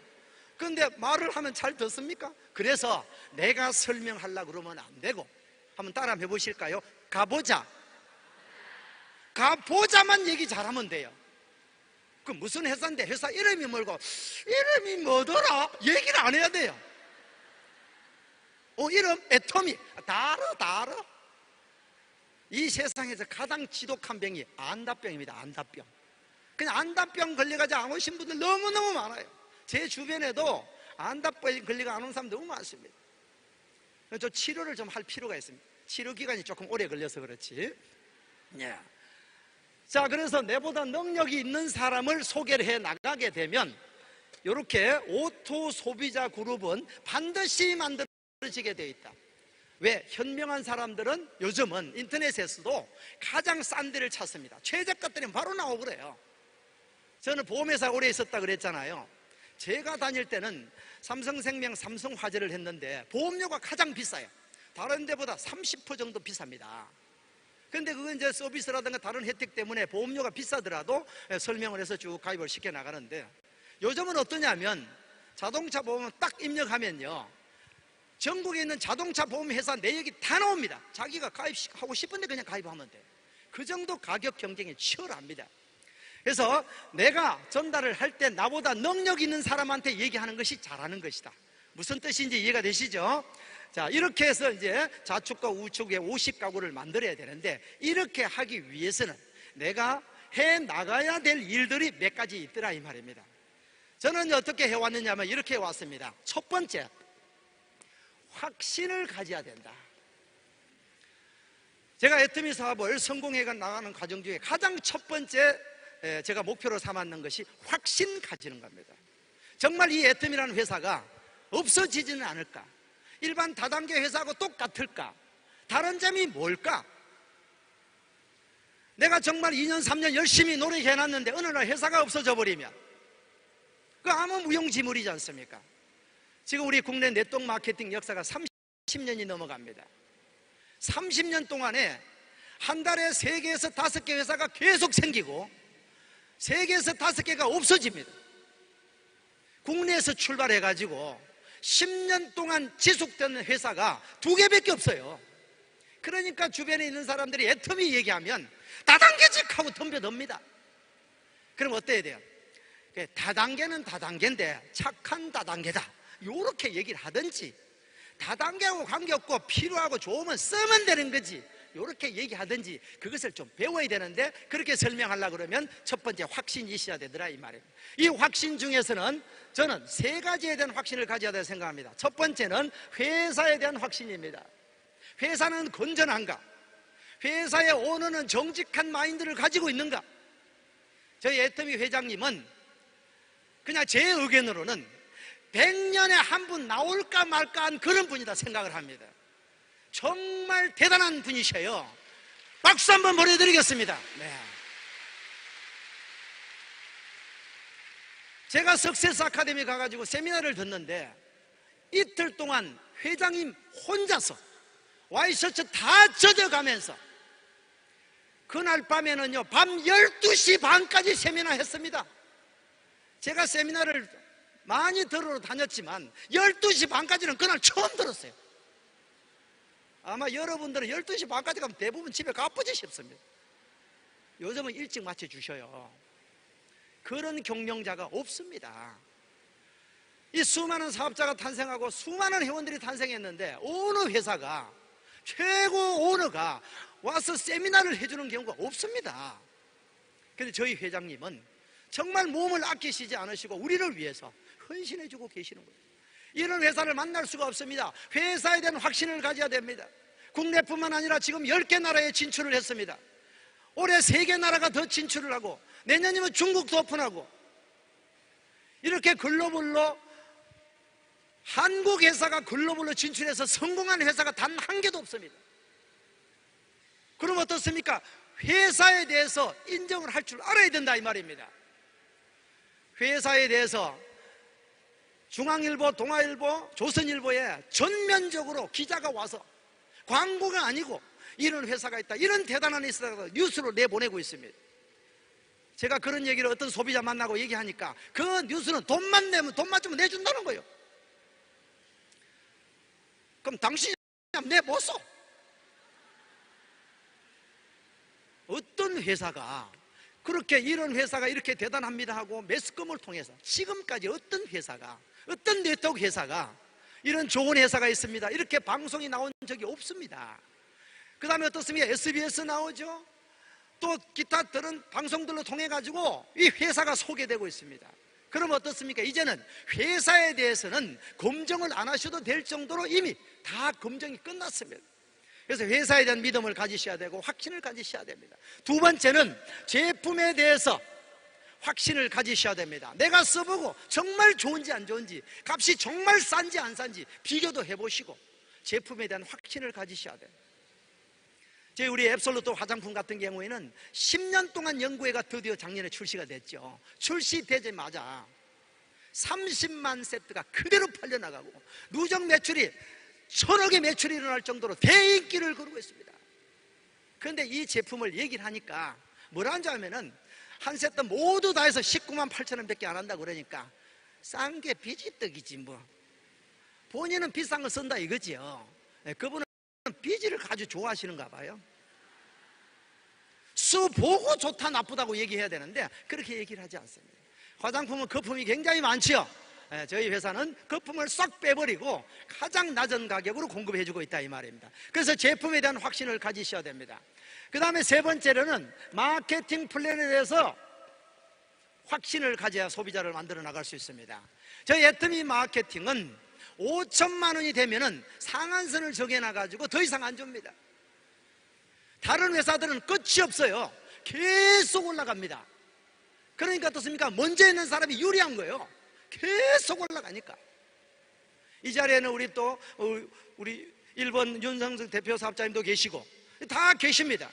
그런데 말을 하면 잘 듣습니까? 그래서 내가 설명하려고 그러면 안 되고, 한번 따라 해보실까요? 가보자만 얘기 잘하면 돼요. 그 무슨 회사인데 회사 이름이 뭐고 이름이 뭐더라 얘기를 안 해야 돼요. 이름 애터미 다르. 이 세상에서 가장 지독한 병이 안다병입니다. 안다병. 그냥 안다병 걸려가지고 안 오신 분들 너무너무 많아요. 제 주변에도 안다병 걸리고 안 온 사람 너무 많습니다. 저 치료를 좀 할 필요가 있습니다. 치료 기간이 조금 오래 걸려서 그렇지. 자, 그래서 내보다 능력이 있는 사람을 소개를 해 나가게 되면 이렇게 오토 소비자 그룹은 반드시 만들어지게 되어 있다. 왜? 현명한 사람들은 요즘은 인터넷에서도 가장 싼 데를 찾습니다. 최저가 때는 바로 나오고 그래요. 저는 보험회사 오래 있었다 그랬잖아요. 제가 다닐 때는 삼성생명, 삼성화재를 했는데 보험료가 가장 비싸요. 다른 데보다 30% 정도 비쌉니다. 근데 그건 이제 서비스라든가 다른 혜택 때문에 보험료가 비싸더라도 설명을 해서 쭉 가입을 시켜 나가는데, 요즘은 어떠냐면 자동차 보험을 딱 입력하면요, 전국에 있는 자동차 보험 회사 내역이 다 나옵니다. 자기가 가입하고 싶은데 그냥 가입하면 돼요. 그 정도 가격 경쟁이 치열합니다. 그래서 내가 전달을 할 때 나보다 능력 있는 사람한테 얘기하는 것이 잘하는 것이다. 무슨 뜻인지 이해가 되시죠? 자, 이렇게 해서 이제 자축과 우축의 50가구를 만들어야 되는데, 이렇게 하기 위해서는 내가 해 나가야 될 일들이 몇 가지 있더라 이 말입니다. 저는 어떻게 해왔느냐면 이렇게 해왔습니다. 첫 번째, 확신을 가져야 된다. 제가 애터미 사업을 성공해 나가는 과정 중에 가장 첫 번째 제가 목표로 삼았는 것이 확신 가지는 겁니다. 정말 이 애터미라는 회사가 없어지지는 않을까? 일반 다단계 회사하고 똑같을까? 다른 점이 뭘까? 내가 정말 2년 3년 열심히 노력해놨는데 어느 날 회사가 없어져 버리면 그 아무 무용지물이지 않습니까? 지금 우리 국내 네트워크 마케팅 역사가 30년이 넘어갑니다. 30년 동안에 한 달에 3개에서 5개 회사가 계속 생기고 3개에서 5개가 없어집니다. 국내에서 출발해가지고 10년 동안 지속되는 회사가 2개밖에 없어요. 그러니까 주변에 있는 사람들이 애터미 얘기하면 다단계직 하고 덤벼듭니다. 그럼 어때야 돼요? 다단계는 다단계인데 착한 다단계다, 요렇게 얘기를 하든지, 다단계하고 관계없고 필요하고 좋으면 쓰면 되는 거지, 요렇게 얘기하든지 그것을 좀 배워야 되는데, 그렇게 설명하려고 그러면 첫 번째 확신이 있어야 되더라 이 말입니다. 이 확신 중에서는 저는 3가지에 대한 확신을 가져야 된다고 생각합니다. 첫 번째는 회사에 대한 확신입니다. 회사는 건전한가? 회사의 오너는 정직한 마인드를 가지고 있는가? 저희 애터미 회장님은 그냥 제 의견으로는 100년에 한 분 나올까 말까 한 그런 분이다 생각을 합니다. 정말 대단한 분이셔요. 박수 한번 보내드리겠습니다. 네. 제가 석세스 아카데미 가가지고 세미나를 듣는데 이틀 동안 회장님 혼자서 와이셔츠 다 젖어가면서 그날 밤에는요 밤 12시 반까지 세미나 했습니다. 제가 세미나를 많이 들으러 다녔지만 12시 반까지는 그날 처음 들었어요. 아마 여러분들은 12시 반까지 가면 대부분 집에 가쁘지 싶습니다. 요즘은 일찍 마쳐주셔요. 그런 경영자가 없습니다. 이 수많은 사업자가 탄생하고 수많은 회원들이 탄생했는데 어느 회사가 최고 오너가 와서 세미나를 해주는 경우가 없습니다. 그런데 저희 회장님은 정말 몸을 아끼시지 않으시고 우리를 위해서 헌신해주고 계시는 거예요. 이런 회사를 만날 수가 없습니다. 회사에 대한 확신을 가져야 됩니다. 국내뿐만 아니라 지금 10개 나라에 진출을 했습니다. 올해 3개 나라가 더 진출을 하고 내년이면 중국도 오픈하고, 이렇게 글로벌로 한국 회사가 글로벌로 진출해서 성공한 회사가 단 한 개도 없습니다. 그럼 어떻습니까? 회사에 대해서 인정을 할 줄 알아야 된다 이 말입니다. 회사에 대해서 중앙일보, 동아일보, 조선일보에 전면적으로 기자가 와서 광고가 아니고 이런 회사가 있다, 이런 대단한 회사가 뉴스로 내보내고 있습니다. 제가 그런 얘기를 어떤 소비자 만나고 얘기하니까 그 뉴스는 돈만 내면, 돈만 주면 내준다는 거예요. 그럼 당신이 내못 써. 어떤 회사가 그렇게 이런 회사가 이렇게 대단합니다 하고 매스컴을 통해서 지금까지 어떤 회사가, 어떤 네트워크 회사가 이런 좋은 회사가 있습니다 이렇게 방송이 나온 적이 없습니다. 그 다음에 어떻습니까? SBS 나오죠. 또 기타 다른 방송들로 통해 가지고 이 회사가 소개되고 있습니다. 그럼 어떻습니까? 이제는 회사에 대해서는 검증을 안 하셔도 될 정도로 이미 다 검증이 끝났습니다. 그래서 회사에 대한 믿음을 가지셔야 되고 확신을 가지셔야 됩니다. 두 번째는 제품에 대해서 확신을 가지셔야 됩니다. 내가 써보고 정말 좋은지 안 좋은지, 값이 정말 싼지 안 싼지 비교도 해보시고 제품에 대한 확신을 가지셔야 돼요. 우리 앱솔루트 화장품 같은 경우에는 10년 동안 연구회가 드디어 작년에 출시가 됐죠. 출시되자마자 30만 세트가 그대로 팔려나가고 누적 매출이 1000억의 매출이 일어날 정도로 대인기를 거두고 있습니다. 그런데 이 제품을 얘기를 하니까 뭐라는 줄 알면은 한 세트 모두 다 해서 19만 8천 원밖에 안 한다고 그러니까 싼 게 비지떡이지 뭐, 본인은 비싼 거 쓴다 이거지요. 그분은 비지를 아주 좋아하시는가 봐요. 써보고 좋다 나쁘다고 얘기해야 되는데 그렇게 얘기를 하지 않습니다. 화장품은 거품이 굉장히 많지요. 저희 회사는 거품을 싹 빼버리고 가장 낮은 가격으로 공급해주고 있다 이 말입니다. 그래서 제품에 대한 확신을 가지셔야 됩니다. 그 다음에 세 번째로는 마케팅 플랜에 대해서 확신을 가져야 소비자를 만들어 나갈 수 있습니다. 저희 애터미 마케팅은 5천만 원이 되면은 상한선을 정해놔가지고 더 이상 안 줍니다. 다른 회사들은 끝이 없어요. 계속 올라갑니다. 그러니까 어떻습니까? 먼저 있는 사람이 유리한 거예요. 계속 올라가니까. 이 자리에는 우리 일본 윤성석 대표 사업자님도 계시고 다 계십니다.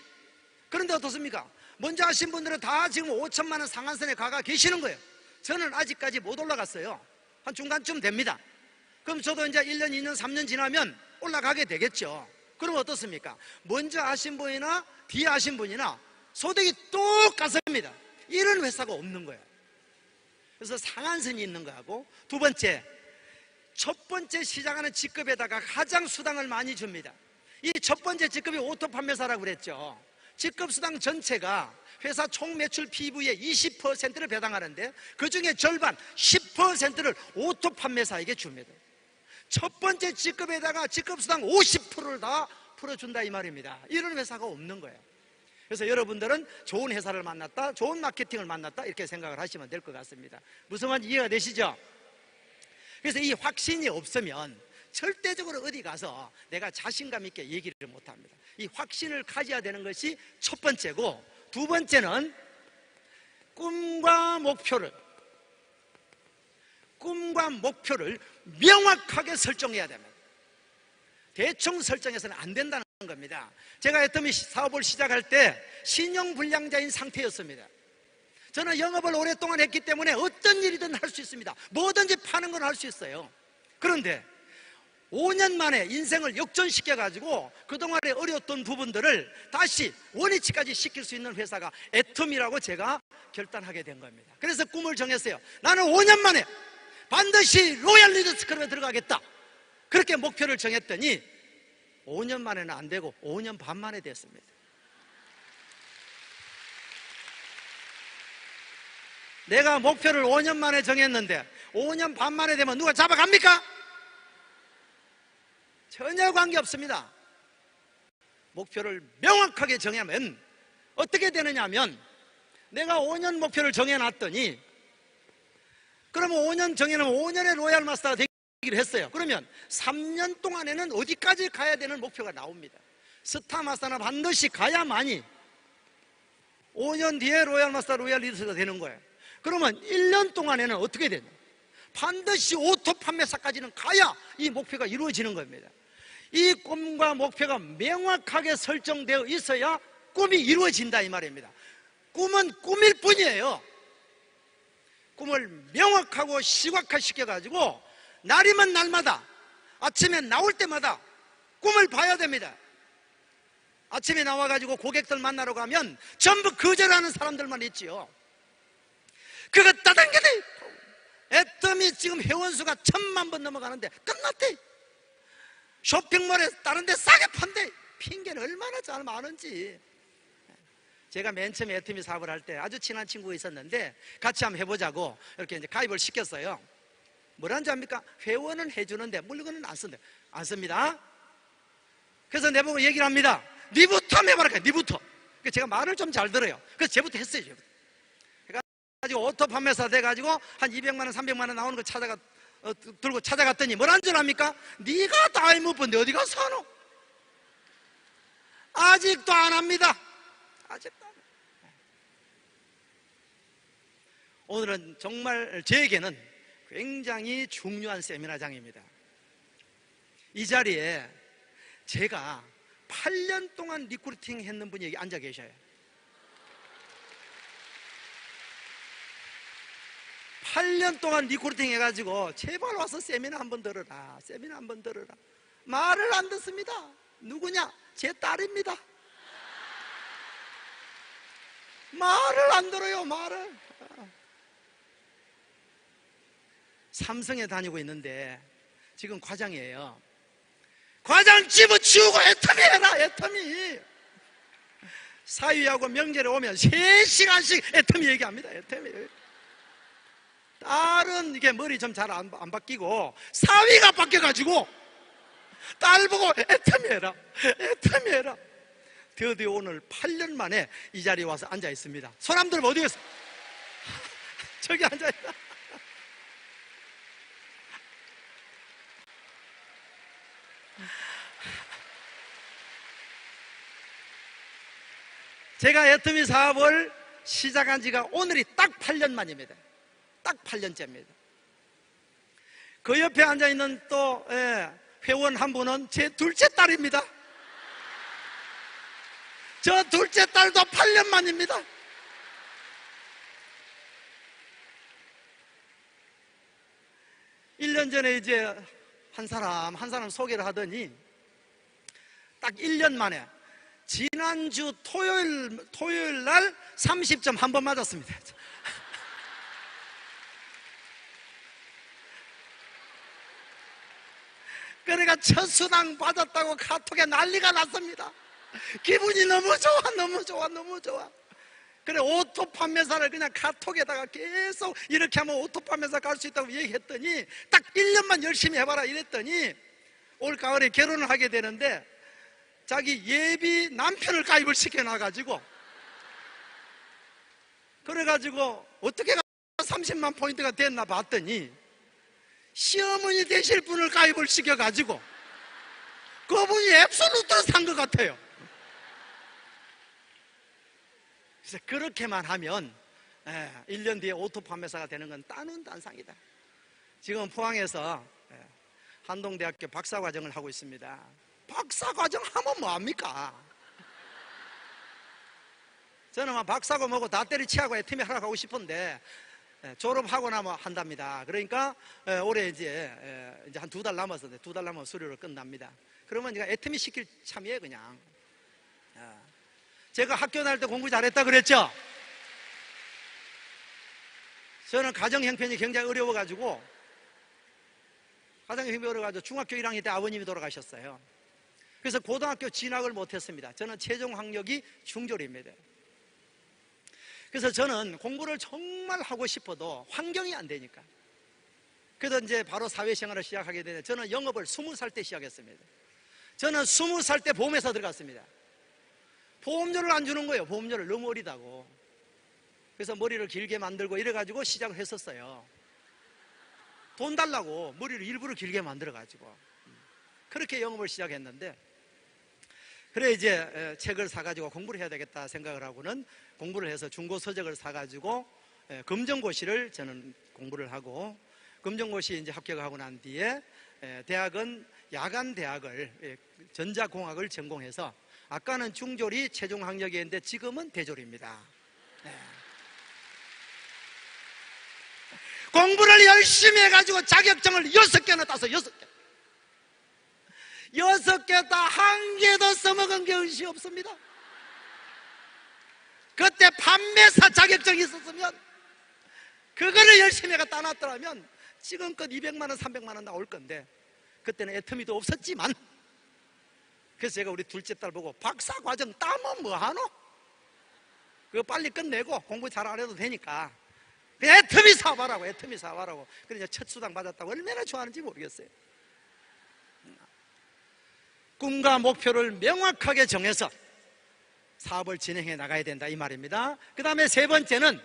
그런데 어떻습니까? 먼저 하신 분들은 다 지금 5천만 원 상한선에 가가 계시는 거예요. 저는 아직까지 못 올라갔어요. 한 중간쯤 됩니다. 그럼 저도 이제 1년, 2년, 3년 지나면 올라가게 되겠죠. 그럼 어떻습니까? 먼저 하신 분이나 뒤에 하신 분이나 소득이 똑같습니다. 이런 회사가 없는 거예요. 그래서 상한선이 있는 거하고, 두 번째, 첫 번째 시작하는 직급에다가 가장 수당을 많이 줍니다. 이 첫 번째 직급이 오토 판매사라고 그랬죠. 직급 수당 전체가 회사 총 매출 PV의 20%를 배당하는데 그 중에 절반 10%를 오토 판매사에게 줍니다. 첫 번째 직급에다가 직급 수당 50%를 다 풀어준다 이 말입니다. 이런 회사가 없는 거예요. 그래서 여러분들은 좋은 회사를 만났다, 좋은 마케팅을 만났다 이렇게 생각을 하시면 될 것 같습니다. 무슨 말인지 이해가 되시죠? 그래서 이 확신이 없으면 절대적으로 어디 가서 내가 자신감 있게 얘기를 못합니다. 이 확신을 가져야 되는 것이 첫 번째고, 두 번째는 꿈과 목표를 명확하게 설정해야 됩니다. 대충 설정해서는 안 된다는 겁니다. 제가 애터미 사업을 시작할 때 신용불량자인 상태였습니다. 저는 영업을 오랫동안 했기 때문에 어떤 일이든 할 수 있습니다. 뭐든지 파는 건 할 수 있어요. 그런데 5년 만에 인생을 역전시켜가지고 그동안에 어려웠던 부분들을 다시 원위치까지 시킬 수 있는 회사가 애터미라고 제가 결단하게 된 겁니다. 그래서 꿈을 정했어요. 나는 5년 만에 반드시 로얄 리더스 클럽에 들어가겠다. 그렇게 목표를 정했더니 5년 만에는 안 되고 5년 반 만에 됐습니다. 내가 목표를 5년 만에 정했는데 5년 반 만에 되면 누가 잡아갑니까? 전혀 관계없습니다. 목표를 명확하게 정하면 어떻게 되느냐 하면, 내가 5년 목표를 정해놨더니, 그러면 5년 정해놓으면 5년의 로얄 마스터가 되기로 했어요. 그러면 3년 동안에는 어디까지 가야 되는 목표가 나옵니다. 스타 마스터는 반드시 가야만이 5년 뒤에 로얄 마스터, 로얄 리더가 되는 거예요. 그러면 1년 동안에는 어떻게 되냐? 반드시 오토 판매사까지는 가야 이 목표가 이루어지는 겁니다. 이 꿈과 목표가 명확하게 설정되어 있어야 꿈이 이루어진다 이 말입니다. 꿈은 꿈일 뿐이에요. 꿈을 명확하고 시각화 시켜가지고 날이면 날마다, 아침에 나올 때마다 꿈을 봐야 됩니다. 아침에 나와가지고 고객들 만나러 가면 전부 거절하는 사람들만 있지요. 그거 따당겨대! 애터미 지금 회원수가 1000만 번 넘어가는데 끝났대. 쇼핑몰에 다른 데 싸게 판대. 핑계는 얼마나 잘 많은지. 제가 맨 처음에 애터미 사업을 할 때 아주 친한 친구가 있었는데 같이 한번 해보자고 이렇게 이제 가입을 시켰어요. 뭐라는지 압니까? 회원은 해주는데 물건은 안 쓴대. 안 씁니다. 그래서 내보고 얘기를 합니다. 니부터 해봐라. 니부터. 제가 말을 좀 잘 들어요. 그래서 쟤부터 했어요. 쟤부터. 그래가지고 오토 판매사 돼가지고 한 200만 원, 300만 원 나오는 거 들고 찾아갔더니 뭐라는 줄 압니까? 네가 다이 못 본데 어디 가서 하노? 아직도 안 합니다. 아직도 안 합니다. 오늘은 정말 저에게는 굉장히 중요한 세미나장입니다. 이 자리에 제가 8년 동안 리크루팅 했는 분이 여기 앉아 계셔요. 8년 동안 리크루팅 해가지고 제발 와서 세미나 한번 들어라. 세미나 한번 들어라. 말을 안 듣습니다. 누구냐? 제 딸입니다. 말을 안 들어요. 말을. 삼성에 다니고 있는데 지금 과장이에요. 과장 집어치우고 애터미 해라. 애터미. 사위하고 명절에 오면 3시간씩 애터미 얘기합니다. 애터미. 딸은 이게 머리 좀 잘 안 바뀌고 사위가 바뀌어가지고 딸 보고 애터미 해라. 애터미 해라. 드디어 오늘 8년 만에 이 자리에 와서 앉아 있습니다. 손 한번 들어봐. 어디 있어? 저기 앉아 있다. 제가 애터미 사업을 시작한 지가 오늘이 딱 8년 만입니다. 딱 8년째입니다. 그 옆에 앉아있는 또 회원 한 분은 제 둘째 딸입니다. 저 둘째 딸도 8년 만입니다. 일 년 전에 이제 한 사람 소개를 하더니 딱 1년 만에 지난주 토요일 날 30점 한 번 맞았습니다. 그러니까 첫 수당 받았다고 카톡에 난리가 났습니다. 기분이 너무 좋아, 너무 좋아, 너무 좋아. 그래, 오토 판매사를 그냥 카톡에다가 계속 이렇게 하면 오토 판매사 갈 수 있다고 얘기했더니 딱 1년만 열심히 해봐라 이랬더니 올 가을에 결혼을 하게 되는데 자기 예비 남편을 가입을 시켜놔가지고 그래가지고 어떻게 30만 포인트가 됐나 봤더니 시어머니 되실 분을 가입을 시켜가지고 그분이 앱솔루트를 산 것 같아요. 그래서 그렇게만 하면 1년 뒤에 오토 판매사가 되는 건 딴상이다. 지금 포항에서 한동대학교 박사과정을 하고 있습니다. 박사과정 하면 뭐합니까? 저는 박사고 뭐고 다 때려치하고 애터미 하러 가고 싶은데 졸업하고 나면 한답니다. 그러니까 올해 이제 한 2달 남았어. 2달 남으면 수료를 끝납니다. 그러면 제가 애터미 시킬 참이에요 그냥. 제가 학교 다닐 때 공부 잘했다 그랬죠? 저는 가정 형편이 굉장히 어려워가지고 중학교 1학년 때 아버님이 돌아가셨어요. 그래서 고등학교 진학을 못했습니다. 저는 최종 학력이 중졸입니다. 그래서 저는 공부를 정말 하고 싶어도 환경이 안 되니까 그래서 이제 바로 사회생활을 시작하게 되는데, 저는 영업을 20살 때 시작했습니다. 저는 20살 때 보험회사 들어갔습니다. 보험료를 안 주는 거예요. 보험료를. 너무 어리다고. 그래서 머리를 길게 만들고 이래가지고 시작을 했었어요. 돈 달라고 머리를 일부러 길게 만들어가지고 그렇게 영업을 시작했는데, 그래 이제 책을 사가지고 공부를 해야 되겠다 생각을 하고는 공부를 해서 중고서적을 사가지고 검정고시를 저는 공부를 하고, 검정고시 이제 합격하고 난 뒤에 대학은 야간 대학을, 전자공학을 전공해서, 아까는 중졸이 최종 학력이었는데 지금은 대졸입니다. 공부를 열심히 해가지고 자격증을 6개나 따서 6개. 6개 다 한 개도 써먹은 게 의시 없습니다. 그때 판매사 자격증이 있었으면, 그거를 열심히 해가 따놨더라면 지금껏 200만 원, 300만 원 나올 건데, 그때는 애터미도 없었지만, 그래서 제가 우리 둘째 딸 보고 박사과정 따면 뭐하노? 그거 빨리 끝내고 공부 잘 안 해도 되니까 애터미 사와라고, 애터미 사와라고. 그래서 첫 수당 받았다고 얼마나 좋아하는지 모르겠어요. 꿈과 목표를 명확하게 정해서 사업을 진행해 나가야 된다, 이 말입니다. 그 다음에 세 번째는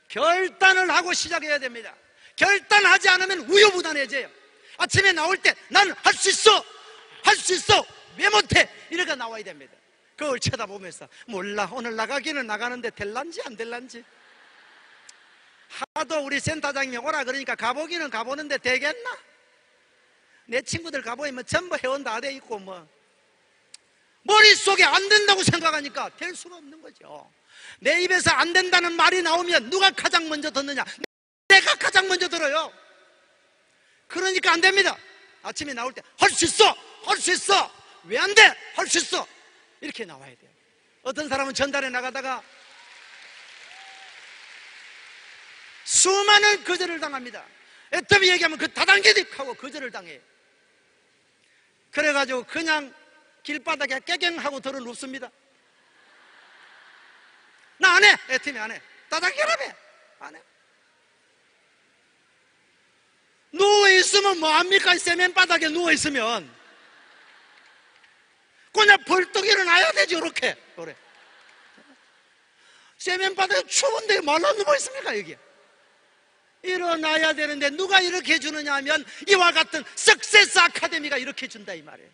결단을 하고 시작해야 됩니다. 결단하지 않으면 우유부단해져요. 아침에 나올 때 난 할 수 있어, 할 수 있어, 왜 못해? 이렇게 나와야 됩니다. 그걸 쳐다보면서 몰라, 오늘 나가기는 나가는데 될란지 안 될란지. 하도 우리 센터장님이 오라 그러니까 가보기는 가보는데 되겠나? 내 친구들 가보면 전부 회원 다 돼 있고, 머릿속에 안 된다고 생각하니까 될 수가 없는 거죠. 내 입에서 안 된다는 말이 나오면 누가 가장 먼저 듣느냐? 내가 가장 먼저 들어요. 그러니까 안 됩니다. 아침에 나올 때 할 수 있어, 할 수 있어, 왜 안 돼? 할 수 있어, 이렇게 나와야 돼요. 어떤 사람은 전달에 나가다가 수많은 거절을 당합니다. 애터미 얘기하면 그 다단계득 하고 거절을 당해요. 그래가지고 그냥 길바닥에 깨갱하고 들어 눕습니다. 나 안 해, 애터미 안 해. 다단계라며 안 해. 누워있으면 뭐합니까? 세면바닥에 누워있으면 그냥 벌떡 일어나야 되지. 이렇게 그래. 세면바닥에 추운데 말라 누워있습니까? 여기 일어나야 되는데 누가 이렇게 해주느냐 하면 이와 같은 석세스 아카데미가 이렇게 해준다, 이 말이에요.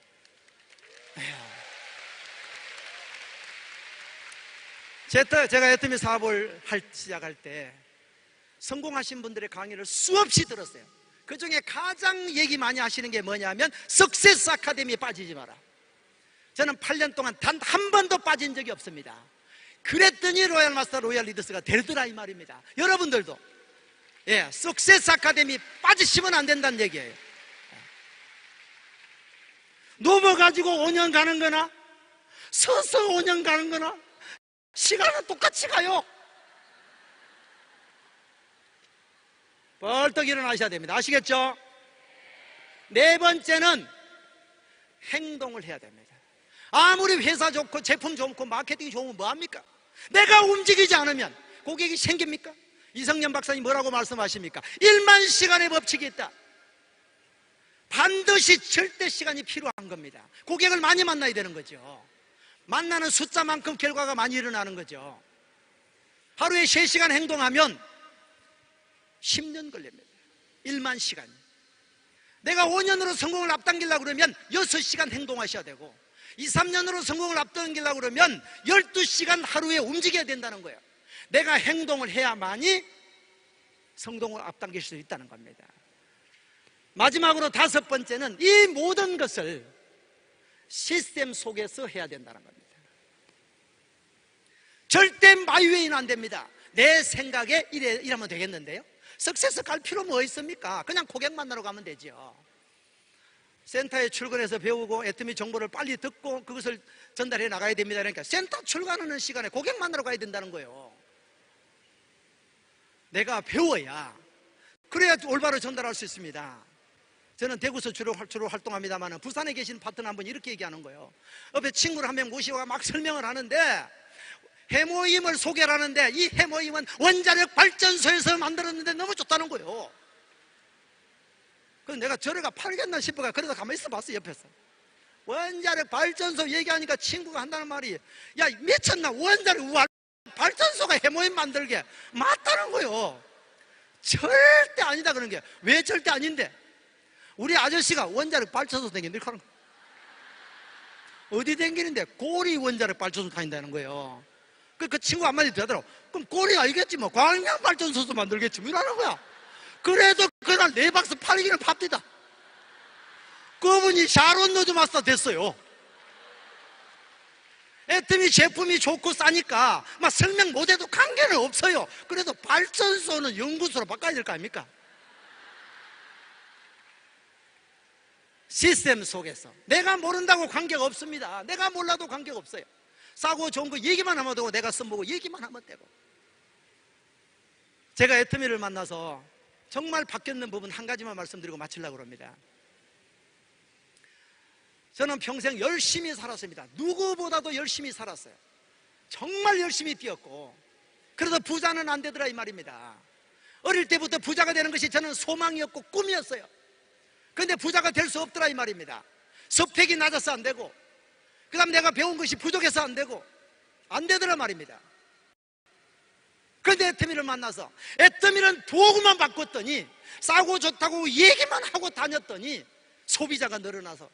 제가 애터미 사업을 시작할 때 성공하신 분들의 강의를 수없이 들었어요. 그 중에 가장 얘기 많이 하시는 게 뭐냐면 석세스 아카데미에 빠지지 마라. 저는 8년 동안 단 한 번도 빠진 적이 없습니다. 그랬더니 로얄 마스터, 로얄 리더스가 되더라, 이 말입니다. 여러분들도 석세스 아카데미 빠지시면 안 된다는 얘기예요. 누워가지고 5년 가는 거나 서서 5년 가는 거나 시간은 똑같이 가요. 벌떡 일어나셔야 됩니다. 아시겠죠? 네 번째는 행동을 해야 됩니다. 아무리 회사 좋고 제품 좋고 마케팅이 좋으면 뭐합니까? 내가 움직이지 않으면 고객이 생깁니까? 이성년 박사님 뭐라고 말씀하십니까? 1만 시간의 법칙이 있다. 반드시 절대 시간이 필요한 겁니다. 고객을 많이 만나야 되는 거죠. 만나는 숫자만큼 결과가 많이 일어나는 거죠. 하루에 3시간 행동하면 10년 걸립니다. 1만 시간. 내가 5년으로 성공을 앞당기려고 그러면 6시간 행동하셔야 되고, 2, 3년으로 성공을 앞당기려고 그러면 12시간 하루에 움직여야 된다는 거예요. 내가 행동을 해야만이 성공을 앞당길 수 있다는 겁니다. 마지막으로 5번째는 이 모든 것을 시스템 속에서 해야 된다는 겁니다. 절대 마이웨이는 안 됩니다. 내 생각에 이러면 되겠는데요? 석세스 갈 필요 뭐 있습니까? 그냥 고객 만나러 가면 되죠. 센터에 출근해서 배우고 애터미 정보를 빨리 듣고 그것을 전달해 나가야 됩니다. 그러니까 센터 출근하는 시간에 고객 만나러 가야 된다는 거예요. 내가 배워야, 그래야 올바로 전달할 수 있습니다. 저는 대구에서 주로 활동합니다만 부산에 계신 파트너 한 분 이렇게 얘기하는 거예요. 옆에 친구를 한 명 모시고 막 설명을 하는데, 해모임을 소개를 하는데 이 해모임은 원자력 발전소에서 만들었는데 너무 좋다는 거예요. 그래서 내가 저래가 팔겠나 싶어가 그래서 가만히 있어 봤어. 옆에서 원자력 발전소 얘기하니까 친구가 한다는 말이, 야 미쳤나, 원자력 발전소가 해모임 만들게 맞다는 거요. 절대 아니다 그런 게. 왜 절대 아닌데? 우리 아저씨가 원자력 발전소 댕기는 거 어디 댕기는데? 고리 원자력 발전소 다닌다는 거예요. 그 친구 한마디 되더라고. 그럼 고리 알겠지 뭐, 광양 발전소도 만들겠지 뭐 이러는 거야. 그래도 그날 4박스 팔기는 팝디다. 그분이 샤론 노즈 마스터 됐어요. 애터미 제품이 좋고 싸니까 막 설명 못해도 관계는 없어요. 그래도 발전소는 연구소로 바꿔야 될 거 아닙니까? 시스템 속에서 내가 모른다고 관계가 없습니다. 내가 몰라도 관계가 없어요. 싸고 좋은 거 얘기만 하면 되고, 내가 써보고 얘기만 하면 되고. 제가 애터미를 만나서 정말 바뀌었는 부분 한 가지만 말씀드리고 마치려고 합니다. 저는 평생 열심히 살았습니다. 누구보다도 열심히 살았어요. 정말 열심히 뛰었고, 그래도 부자는 안 되더라 이 말입니다. 어릴 때부터 부자가 되는 것이 저는 소망이었고 꿈이었어요. 그런데 부자가 될 수 없더라 이 말입니다. 스펙이 낮아서 안 되고, 그 다음 내가 배운 것이 부족해서 안 되고, 안 되더라 말입니다. 그런데 애터미를 만나서 애터미는 도구만 바꿨더니, 싸고 좋다고 얘기만 하고 다녔더니 소비자가 늘어나서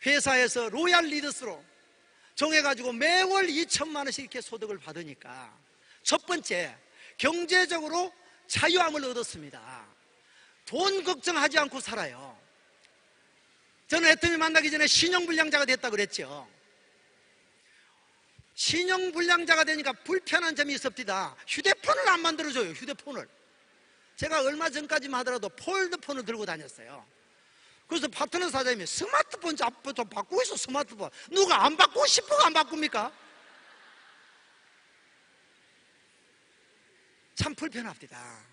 회사에서 로얄 리더스로 정해가지고 매월 2천만 원씩 이렇게 소득을 받으니까 첫 번째, 경제적으로 자유함을 얻었습니다. 돈 걱정하지 않고 살아요. 저는 애터미 만나기 전에 신용불량자가 됐다고 그랬죠. 신용불량자가 되니까 불편한 점이 있었습니다. 휴대폰을 안 만들어줘요. 휴대폰을. 제가 얼마 전까지만 하더라도 폴드폰을 들고 다녔어요. 그래서 파트너 사장님이 스마트폰 좀 바꾸고 있어. 스마트폰 누가 안 바꾸고 싶어가 안 바꿉니까? 참 불편합니다.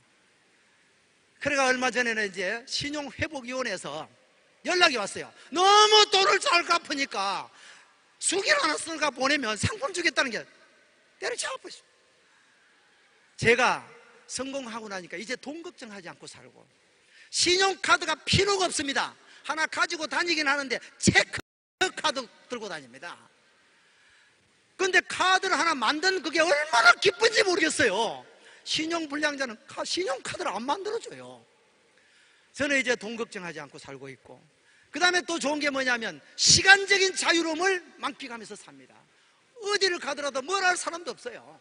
그래가 얼마 전에는 이제 신용회복위원회에서 연락이 왔어요. 너무 돈을 잘 갚으니까 수기를 하나 쓰는가 보내면 상품 주겠다는 게 때려치고 있어요. 제가 성공하고 나니까 이제 돈 걱정하지 않고 살고, 신용카드가 필요가 없습니다. 하나 가지고 다니긴 하는데 체크카드 들고 다닙니다. 근데 카드를 하나 만든 그게 얼마나 기쁜지 모르겠어요. 신용불량자는 신용카드를 안 만들어줘요. 저는 이제 돈 걱정하지 않고 살고 있고, 그 다음에 또 좋은 게 뭐냐면 시간적인 자유로움을 만끽하면서 삽니다. 어디를 가더라도 뭘 할 사람도 없어요.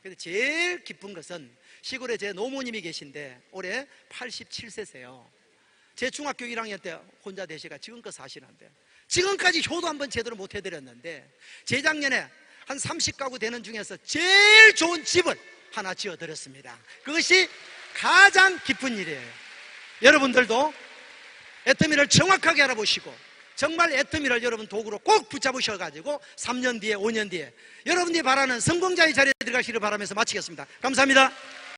근데 제일 기쁜 것은 시골에 제 노모님이 계신데 올해 87세세요. 제 중학교 1학년 때 혼자 되시가 지금껏 사시는데, 지금까지 효도 한번 제대로 못 해드렸는데 재작년에 한 30가구 되는 중에서 제일 좋은 집을 하나 지어드렸습니다. 그것이 가장 기쁜 일이에요. 여러분들도 애터미를 정확하게 알아보시고 정말 애터미를 여러분 도구로 꼭 붙잡으셔가지고 3년 뒤에 5년 뒤에 여러분들이 바라는 성공자의 자리에 들어가시기를 바라면서 마치겠습니다. 감사합니다.